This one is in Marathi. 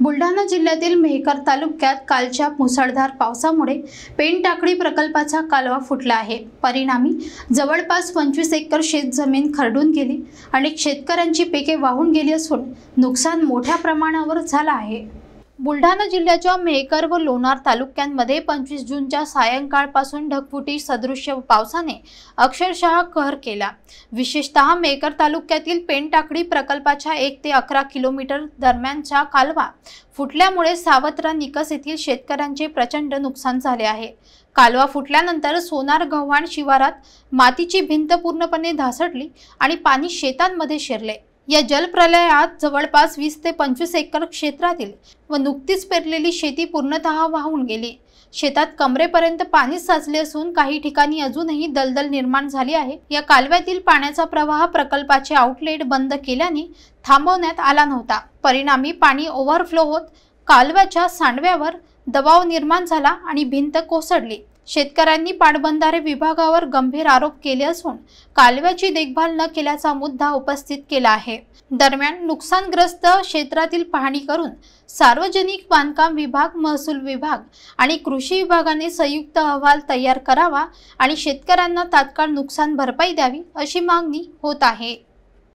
बुलढाणा जिल्ह्यातील मेहकर तालुक्यात कालच्या मुसळधार पावसामुळे पेनटाकळी प्रकल्पाचा कालवा फुटला आहे। परिणामी जवळपास 25 एकर शेतजमीन खरडून गेली। अनेक शेतकऱ्यांची पिके वाहून गेली असून नुकसान मोठ्या प्रमाणावर झालं आहे। बुलढाणा जिल्ह्याच्या मेहकर व लोणार तालुक्यांमध्ये 25 जूनच्या सायंकाळपासून ढगफुटी सदृश्य पावसाने अक्षरशः कहर केला। विशेषतः मेहकर तालुक्यातील पेनटाकळी प्रकल्पाच्या 1 ते 11 किलोमीटर दरम्यानचा कालवा फुटल्यामुळे सावत्रा निकस येथील शेतकऱ्यांचे प्रचंड नुकसान झाले आहे। कालवा फुटल्यानंतर सोनार गव्हाण शिवारात मातीची भिंत पूर्णपणे धासळली आणि पाणी शेतांमध्ये शिरले। या जलप्रलयात जवळपास 20 ते 25 एकर क्षेत्रातील व नुकतीच पेरलेली शेती पूर्णतः वाहून गेली। शेतात कमरेपर्यंत पाणी साचले असून काही ठिकाणी अजूनही दलदल निर्माण झाली आहे। या कालव्यातील पाण्याचा प्रवाह प्रकल्पाचे आउटलेट बंद केल्याने थांबवण्यात आला नव्हता। परिणामी पाणी ओव्हरफ्लो होत कालव्याच्या सांडव्यावर दबाव निर्माण झाला आणि भिंत कोसळली। शेतकऱ्यांनी पाटबंधारे विभागावर गंभीर आरोप केले असून कालव्याची देखभाल न केल्याचा मुद्दा उपस्थित केला आहे। दरम्यान नुकसानग्रस्त क्षेत्रातील पाहणी करून सार्वजनिक बांधकाम विभाग, महसूल विभाग आणि कृषी विभागाने संयुक्त अहवाल तयार करावा आणि शेतकऱ्यांना तात्काळ नुकसान भरपाई द्यावी अशी मागणी होत आहे।